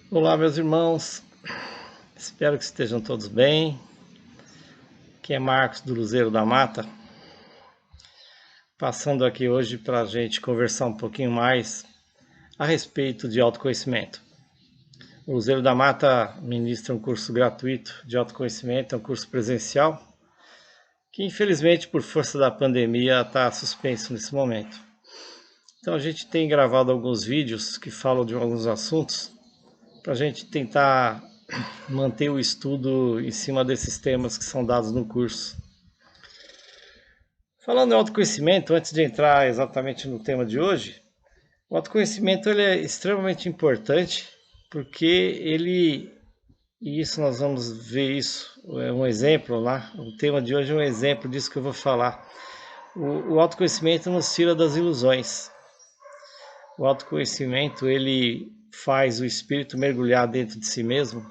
Olá, meus irmãos, espero que estejam todos bem. Aqui é Marcos do Luzeiro da Mata, passando aqui hoje para a gente conversar um pouquinho mais a respeito de autoconhecimento. O Luzeiro da Mata ministra um curso gratuito de autoconhecimento, é um curso presencial, que infelizmente por força da pandemia está suspenso nesse momento. Então a gente tem gravado alguns vídeos que falam de alguns assuntos para a gente tentar manter o estudo em cima desses temas que são dados no curso. Falando em autoconhecimento, antes de entrar exatamente no tema de hoje, o autoconhecimento ele é extremamente importante porque e isso nós vamos ver isso, é um exemplo lá, o tema de hoje é um exemplo disso que eu vou falar. O autoconhecimento nos tira das ilusões. O autoconhecimento ele faz o espírito mergulhar dentro de si mesmo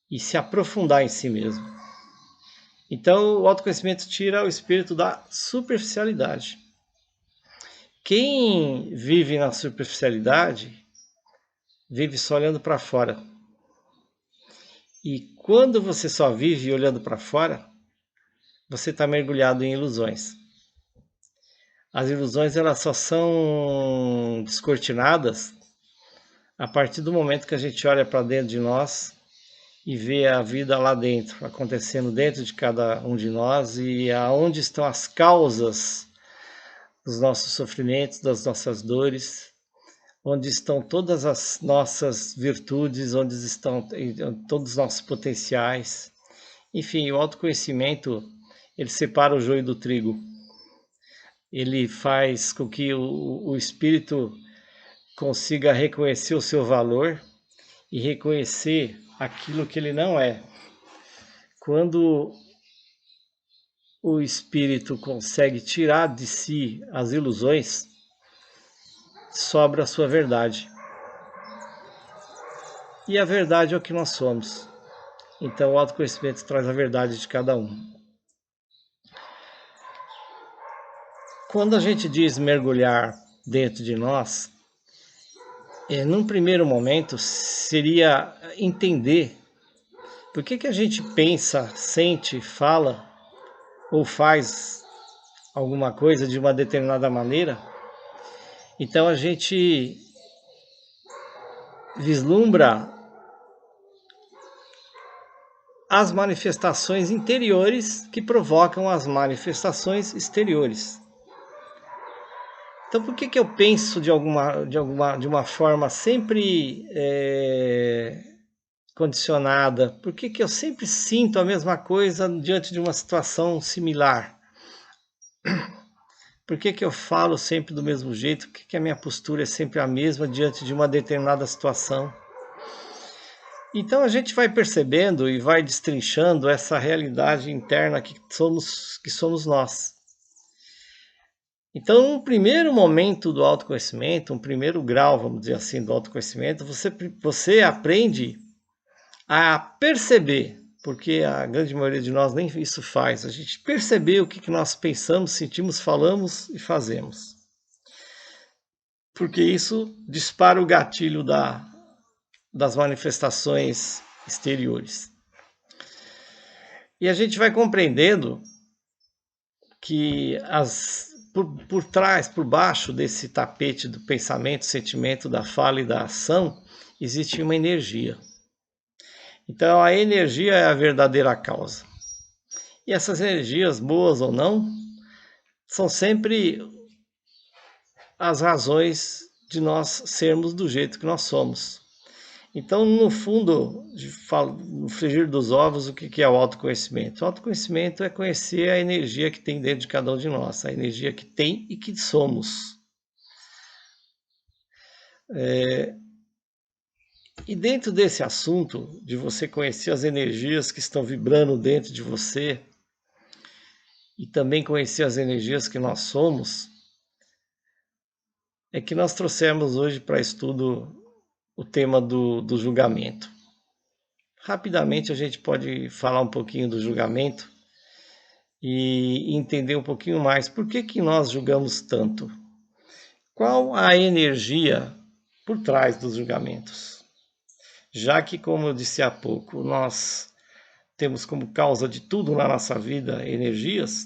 e se aprofundar em si mesmo. Então, o autoconhecimento tira o espírito da superficialidade. Quem vive na superficialidade vive só olhando para fora. E quando você só vive olhando para fora, você está mergulhado em ilusões. As ilusões elas só são descortinadas a partir do momento que a gente olha para dentro de nós e vê a vida lá dentro, acontecendo dentro de cada um de nós e aonde estão as causas dos nossos sofrimentos, das nossas dores, onde estão todas as nossas virtudes, onde estão todos os nossos potenciais. Enfim, o autoconhecimento, ele separa o joio do trigo. Ele faz com que o espírito consiga reconhecer o seu valor e reconhecer aquilo que ele não é. Quando o espírito consegue tirar de si as ilusões, sobra a sua verdade. E a verdade é o que nós somos. Então o autoconhecimento traz a verdade de cada um. Quando a gente diz mergulhar dentro de nós, num primeiro momento seria entender por que a gente pensa, sente, fala ou faz alguma coisa de uma determinada maneira. Então a gente vislumbra as manifestações interiores que provocam as manifestações exteriores. Então, por que eu penso de uma forma sempre condicionada? Por que eu sempre sinto a mesma coisa diante de uma situação similar? Por que eu falo sempre do mesmo jeito? Por que a minha postura é sempre a mesma diante de uma determinada situação? Então a gente vai percebendo e vai destrinchando essa realidade interna que somos nós. Então, um primeiro momento do autoconhecimento, um primeiro grau, vamos dizer assim, do autoconhecimento, você aprende a perceber, porque a grande maioria de nós nem isso faz, a gente perceber o que nós pensamos, sentimos, falamos e fazemos. Porque isso dispara o gatilho das manifestações exteriores. E a gente vai compreendendo que por trás, por baixo desse tapete do pensamento, sentimento, da fala e da ação, existe uma energia. Então a energia é a verdadeira causa. E essas energias, boas ou não, são sempre as razões de nós sermos do jeito que nós somos. Então, no fundo, no frigir dos ovos, o que é o autoconhecimento? O autoconhecimento é conhecer a energia que tem dentro de cada um de nós, a energia que tem e que somos. E dentro desse assunto, de você conhecer as energias que estão vibrando dentro de você, e também conhecer as energias que nós somos, é que nós trouxemos hoje para estudo o tema do julgamento. Rapidamente a gente pode falar um pouquinho do julgamento e entender um pouquinho mais por que nós julgamos tanto. Qual a energia por trás dos julgamentos? Já que, como eu disse há pouco, nós temos como causa de tudo na nossa vida energias,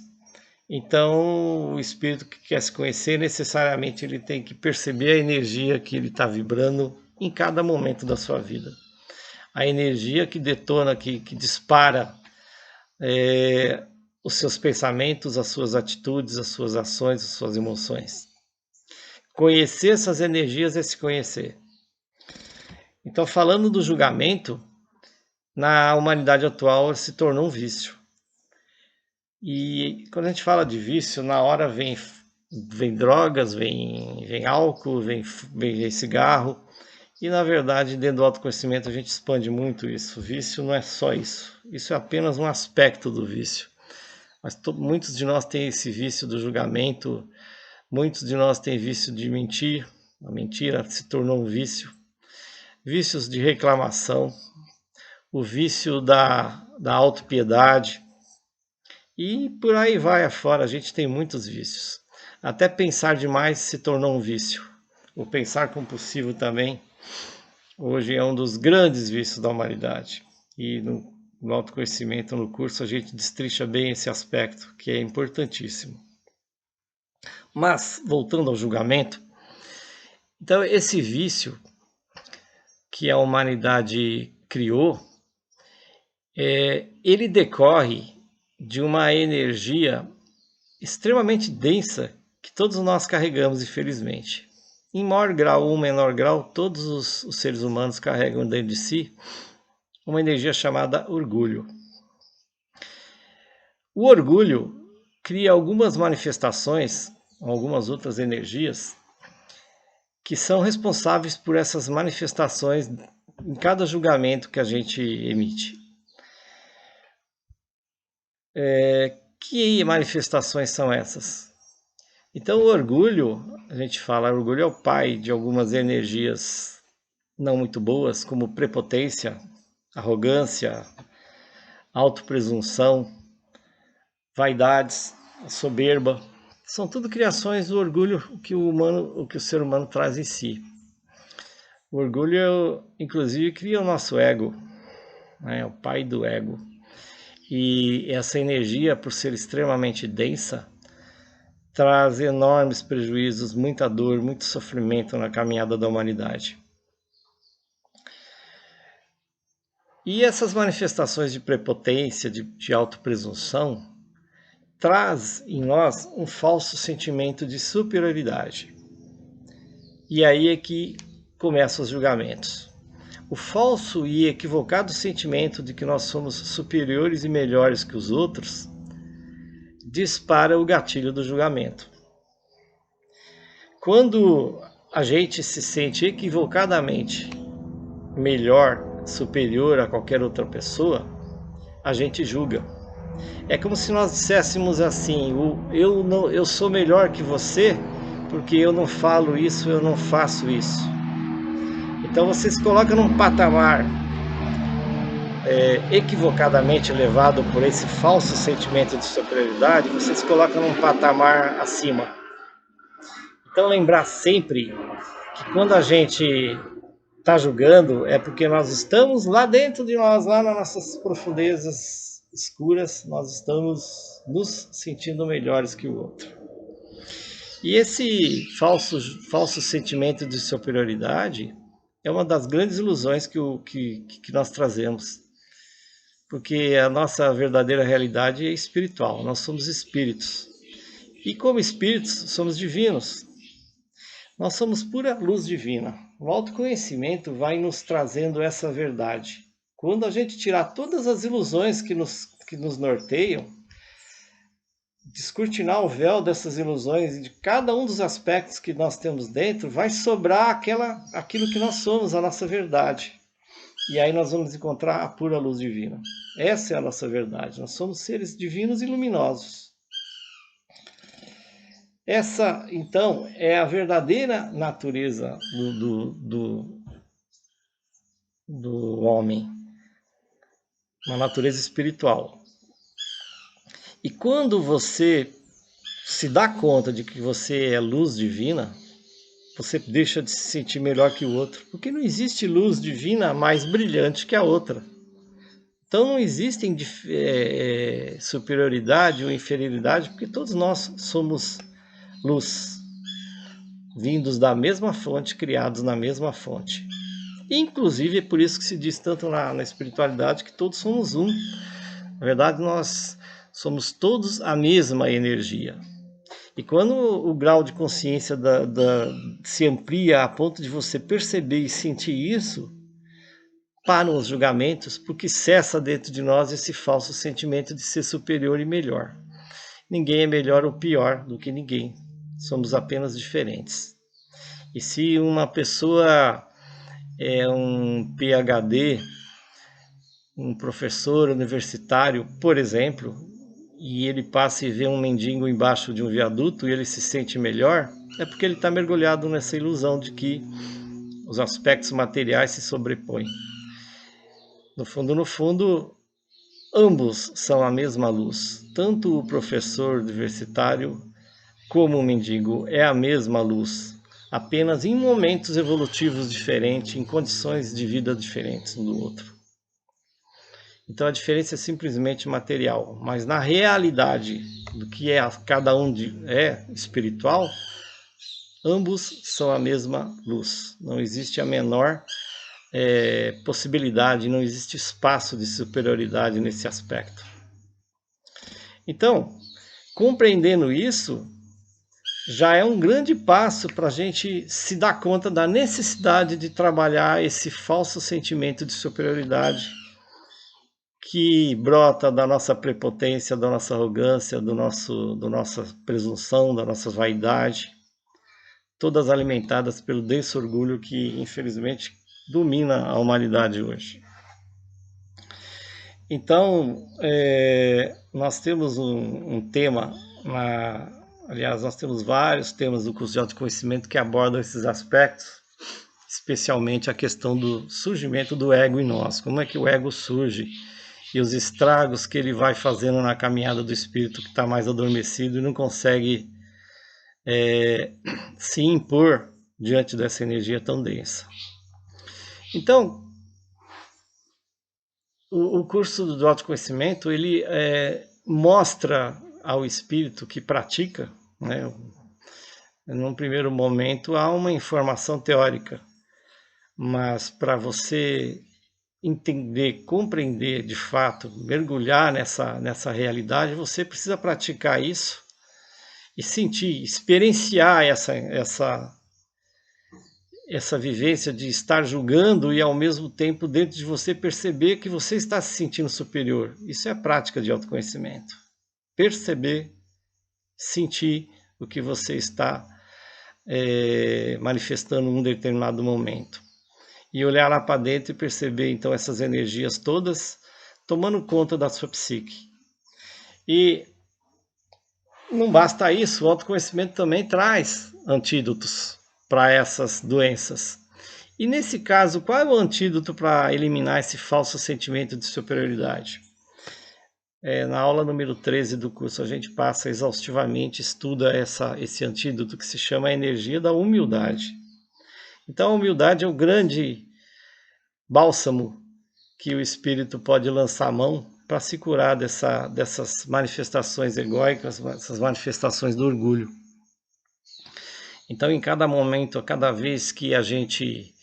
então o espírito que quer se conhecer, necessariamente ele tem que perceber a energia que ele está vibrando em cada momento da sua vida. A energia que detona, que dispara os seus pensamentos, as suas atitudes, as suas ações, as suas emoções. Conhecer essas energias é se conhecer. Então, falando do julgamento, na humanidade atual se tornou um vício. E quando a gente fala de vício, na hora vem drogas, vem álcool, vem cigarro. E na verdade, dentro do autoconhecimento, a gente expande muito isso. O vício não é só isso. Isso é apenas um aspecto do vício. Mas muitos de nós têm esse vício do julgamento, muitos de nós têm vício de mentir. A mentira se tornou um vício. Vícios de reclamação, o vício da autopiedade. E por aí vai afora, a gente tem muitos vícios. Até pensar demais se tornou um vício. O pensar compulsivo também, hoje é um dos grandes vícios da humanidade. E no autoconhecimento, no curso, a gente destrincha bem esse aspecto, que é importantíssimo. Mas, voltando ao julgamento, então esse vício que a humanidade criou, ele decorre de uma energia extremamente densa que todos nós carregamos, infelizmente. Em maior grau ou menor grau, todos os seres humanos carregam dentro de si uma energia chamada orgulho. O orgulho cria algumas manifestações, algumas outras energias, que são responsáveis por essas manifestações em cada julgamento que a gente emite. Que manifestações são essas? Então, o orgulho, a gente fala, o orgulho é o pai de algumas energias não muito boas, como prepotência, arrogância, autopresunção, vaidades, soberba. São tudo criações do orgulho que o ser humano traz em si. O orgulho, inclusive, cria o nosso ego, né? O pai do ego. E essa energia, por ser extremamente densa, traz enormes prejuízos, muita dor, muito sofrimento na caminhada da humanidade. E essas manifestações de prepotência, de autopresunção, traz em nós um falso sentimento de superioridade. E aí é que começam os julgamentos. O falso e equivocado sentimento de que nós somos superiores e melhores que os outros dispara o gatilho do julgamento. Quando a gente se sente equivocadamente melhor, superior a qualquer outra pessoa, a gente julga. É como se nós disséssemos assim: eu sou melhor que você porque eu não falo isso, eu não faço isso. Então você se coloca num patamar equivocadamente levado por esse falso sentimento de superioridade, você se coloca num patamar acima. Então lembrar sempre que quando a gente está julgando é porque nós estamos lá dentro de nós, lá nas nossas profundezas escuras, nós estamos nos sentindo melhores que o outro. E esse falso sentimento de superioridade é uma das grandes ilusões que nós trazemos. Porque a nossa verdadeira realidade é espiritual, nós somos espíritos. E como espíritos, somos divinos. Nós somos pura luz divina. O autoconhecimento vai nos trazendo essa verdade. Quando a gente tirar todas as ilusões que nos norteiam, descortinar o véu dessas ilusões e de cada um dos aspectos que nós temos dentro, vai sobrar aquilo que nós somos, a nossa verdade. E aí nós vamos encontrar a pura luz divina. Essa é a nossa verdade. Nós somos seres divinos e luminosos. Essa, então, é a verdadeira natureza do homem. Uma natureza espiritual. E quando você se dá conta de que você é luz divina, você deixa de se sentir melhor que o outro, porque não existe luz divina mais brilhante que a outra. Então não existem superioridade ou inferioridade, porque todos nós somos luz, vindos da mesma fonte, criados na mesma fonte. Inclusive é por isso que se diz tanto na espiritualidade que todos somos um. Na verdade, nós somos todos a mesma energia. E quando o grau de consciência se amplia a ponto de você perceber e sentir isso, param os julgamentos, porque cessa dentro de nós esse falso sentimento de ser superior e melhor. Ninguém é melhor ou pior do que ninguém. Somos apenas diferentes. E se uma pessoa é um PhD, um professor universitário, por exemplo, e ele passa e vê um mendigo embaixo de um viaduto e ele se sente melhor, é porque ele está mergulhado nessa ilusão de que os aspectos materiais se sobrepõem. No fundo, ambos são a mesma luz. Tanto o professor universitário como o mendigo é a mesma luz, apenas em momentos evolutivos diferentes, em condições de vida diferentes um do outro. Então a diferença é simplesmente material, mas na realidade do que é cada um é espiritual, ambos são a mesma luz. Não existe a menor possibilidade, não existe espaço de superioridade nesse aspecto. Então, compreendendo isso, já é um grande passo para a gente se dar conta da necessidade de trabalhar esse falso sentimento de superioridade que brota da nossa prepotência, da nossa arrogância, da nossa presunção, da nossa vaidade, todas alimentadas pelo denso orgulho que, infelizmente, domina a humanidade hoje. Então, nós temos um tema, aliás, nós temos vários temas do curso de autoconhecimento que abordam esses aspectos, especialmente a questão do surgimento do ego em nós. Como é que o ego surge e os estragos que ele vai fazendo na caminhada do espírito que está mais adormecido e não consegue se impor diante dessa energia tão densa. Então, o curso do autoconhecimento, ele mostra ao espírito que pratica, né, num primeiro momento há uma informação teórica, mas para você entender, compreender de fato, mergulhar nessa realidade, você precisa praticar isso e sentir, experienciar essa vivência de estar julgando e ao mesmo tempo dentro de você perceber que você está se sentindo superior. Isso é a prática de autoconhecimento. Perceber, sentir o que você está manifestando em um determinado momento. E olhar lá para dentro e perceber então essas energias todas tomando conta da sua psique. E não basta isso, o autoconhecimento também traz antídotos para essas doenças. E nesse caso, qual é o antídoto para eliminar esse falso sentimento de superioridade? Na aula número 13 do curso a gente passa exaustivamente, estuda esse antídoto que se chama a energia da humildade. Então a humildade é o grande bálsamo que o espírito pode lançar a mão para se curar dessas manifestações egóicas, essas manifestações do orgulho. Então em cada momento, a cada vez que a gente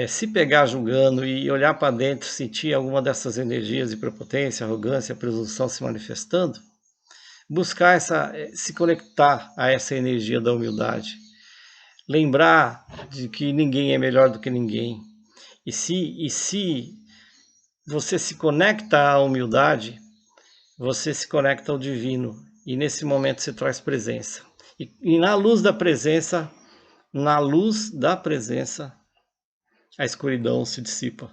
se pegar julgando e olhar para dentro, sentir alguma dessas energias de prepotência, arrogância, presunção se manifestando, buscar se conectar a essa energia da humildade. Lembrar de que ninguém é melhor do que ninguém. E se você se conecta à humildade, você se conecta ao divino. E nesse momento você traz presença. E na luz da presença, a escuridão se dissipa.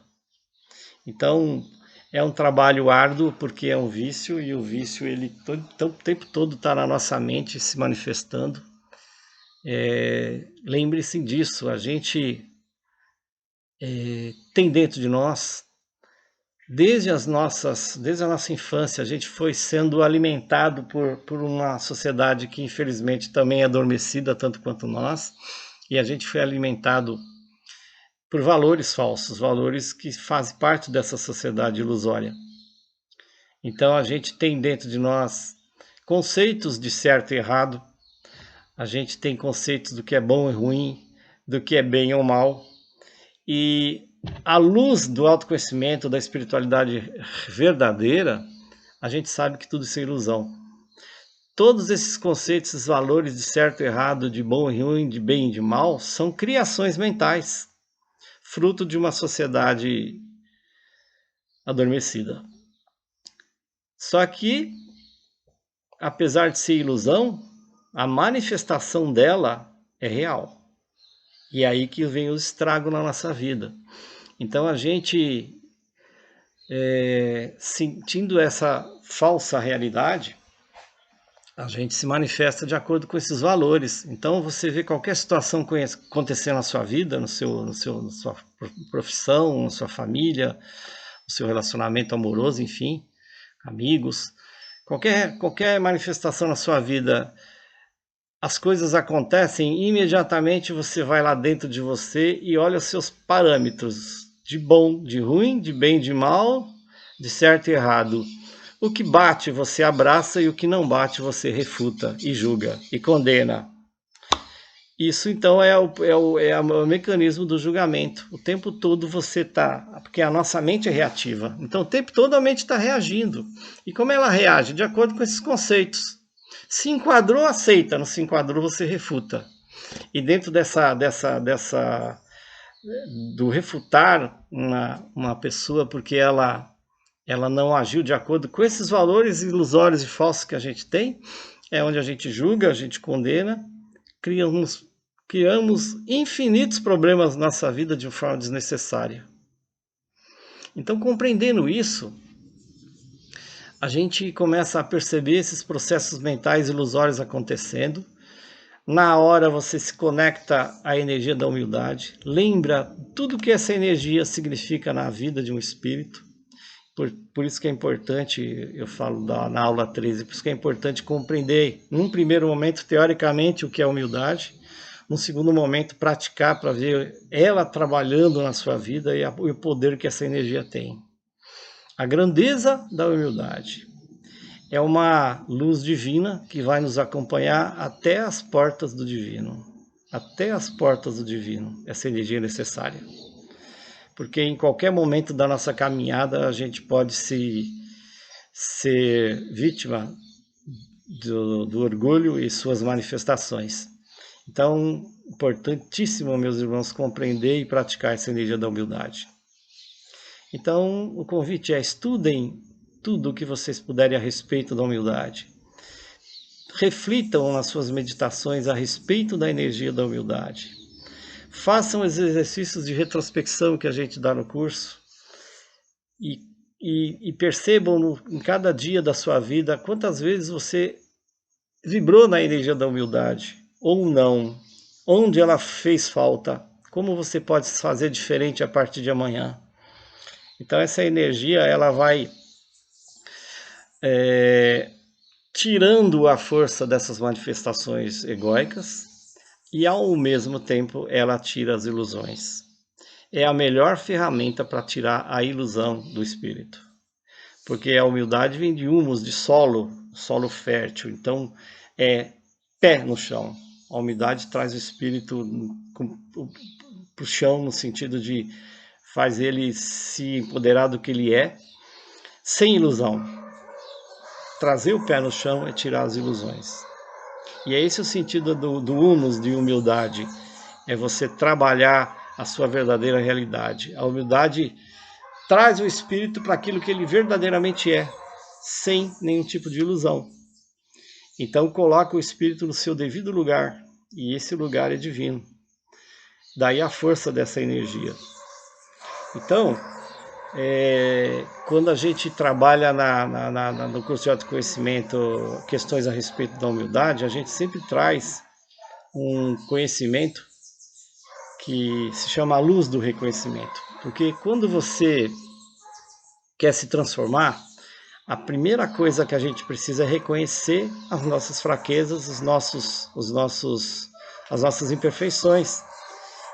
Então, é um trabalho árduo, porque é um vício, e o vício, ele o tempo todo está na nossa mente, se manifestando. Lembre-se disso, a gente tem dentro de nós, desde a nossa infância, a gente foi sendo alimentado por uma sociedade que, infelizmente, também é adormecida, tanto quanto nós, E a gente foi alimentado por valores falsos, valores que fazem parte dessa sociedade ilusória. Então a gente tem dentro de nós conceitos de certo e errado, a gente tem conceitos do que é bom e ruim, do que é bem ou mal, e à luz do autoconhecimento, da espiritualidade verdadeira, a gente sabe que tudo isso é ilusão. Todos esses conceitos, esses valores de certo e errado, de bom e ruim, de bem e de mal, são criações mentais, fruto de uma sociedade adormecida. Só que, apesar de ser ilusão, a manifestação dela é real. E é aí que vem o estrago na nossa vida. Então a gente, sentindo essa falsa realidade, a gente se manifesta de acordo com esses valores. Então você vê qualquer situação acontecer na sua vida, na sua profissão, na sua família, no seu relacionamento amoroso, enfim, amigos, qualquer manifestação na sua vida, as coisas acontecem e imediatamente você vai lá dentro de você e olha os seus parâmetros de bom, de ruim, de bem, de mal, de certo e errado. O que bate você abraça e o que não bate você refuta e julga e condena. Isso então é o mecanismo do julgamento. O tempo todo você está, porque a nossa mente é reativa, então o tempo todo a mente está reagindo. E como ela reage? De acordo com esses conceitos. Se enquadrou, aceita, não se enquadrou, você refuta. E dentro do refutar uma pessoa porque ela não agiu de acordo com esses valores ilusórios e falsos que a gente tem, é onde a gente julga, a gente condena, criamos infinitos problemas na nossa vida de forma desnecessária. Então, compreendendo isso, a gente começa a perceber esses processos mentais ilusórios acontecendo. Na hora você se conecta à energia da humildade, lembra tudo que essa energia significa na vida de um espírito. Por isso que é importante, eu falo na aula 13, por isso que é importante compreender, num primeiro momento, teoricamente, o que é humildade, num segundo momento, praticar para ver ela trabalhando na sua vida e o poder que essa energia tem. A grandeza da humildade é uma luz divina que vai nos acompanhar até as portas do divino. Até as portas do divino, essa energia é necessária. Porque em qualquer momento da nossa caminhada a gente pode ser vítima do orgulho e suas manifestações. Então, importantíssimo, meus irmãos, compreender e praticar essa energia da humildade. Então, o convite é: estudem tudo o que vocês puderem a respeito da humildade. Reflitam nas suas meditações a respeito da energia da humildade. Façam os exercícios de retrospecção que a gente dá no curso e percebam em cada dia da sua vida quantas vezes você vibrou na energia da humildade ou não, onde ela fez falta, como você pode fazer diferente a partir de amanhã. Então essa energia ela vai tirando a força dessas manifestações egóicas e ao mesmo tempo ela tira as ilusões. É a melhor ferramenta para tirar a ilusão do espírito. Porque a humildade vem de humus, de solo fértil. Então é pé no chão. A humildade traz o espírito para o chão no sentido de faz ele se empoderar do que ele é, sem ilusão. Trazer o pé no chão é tirar as ilusões. E é esse o sentido do humus de humildade. É você trabalhar a sua verdadeira realidade. A humildade traz o espírito para aquilo que ele verdadeiramente é, sem nenhum tipo de ilusão. Então coloca o espírito no seu devido lugar, e esse lugar é divino. Daí a força dessa energia. Então, quando a gente trabalha no curso de autoconhecimento, questões a respeito da humildade, a gente sempre traz um conhecimento que se chama a luz do reconhecimento. Porque quando você quer se transformar, a primeira coisa que a gente precisa é reconhecer as nossas fraquezas, os nossos as nossas imperfeições.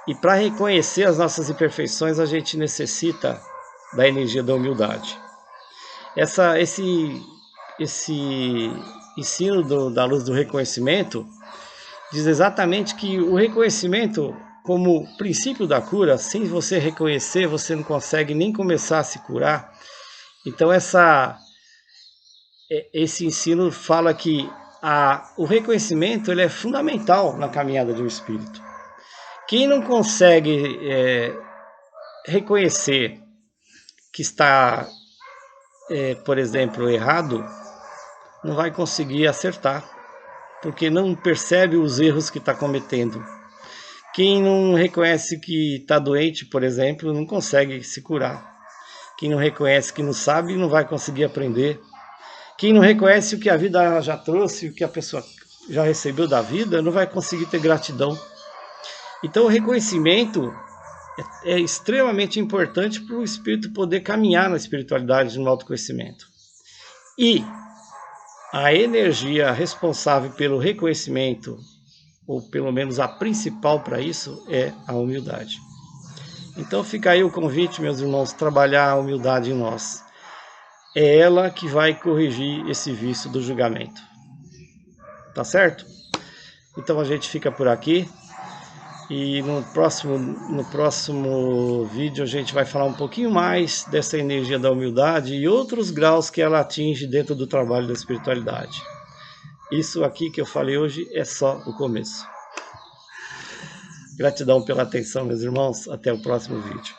E para reconhecer as nossas imperfeições, a gente necessita da energia da humildade. Esse ensino da luz do reconhecimento diz exatamente que o reconhecimento, como princípio da cura, sem você reconhecer, você não consegue nem começar a se curar. Então esse ensino fala que o reconhecimento ele é fundamental na caminhada de um espírito. Quem não consegue reconhecer que está, por exemplo, errado, não vai conseguir acertar, porque não percebe os erros que está cometendo. Quem não reconhece que está doente, por exemplo, não consegue se curar. Quem não reconhece que não sabe, não vai conseguir aprender. Quem não reconhece o que a vida já trouxe, o que a pessoa já recebeu da vida, não vai conseguir ter gratidão. Então o reconhecimento é extremamente importante para o espírito poder caminhar na espiritualidade, no autoconhecimento. E a energia responsável pelo reconhecimento, ou pelo menos a principal para isso, é a humildade. Então fica aí o convite, meus irmãos, trabalhar a humildade em nós. É ela que vai corrigir esse vício do julgamento. Tá certo? Então a gente fica por aqui. E no próximo vídeo a gente vai falar um pouquinho mais dessa energia da humildade e outros graus que ela atinge dentro do trabalho da espiritualidade. Isso aqui que eu falei hoje é só o começo. Gratidão pela atenção, meus irmãos. Até o próximo vídeo.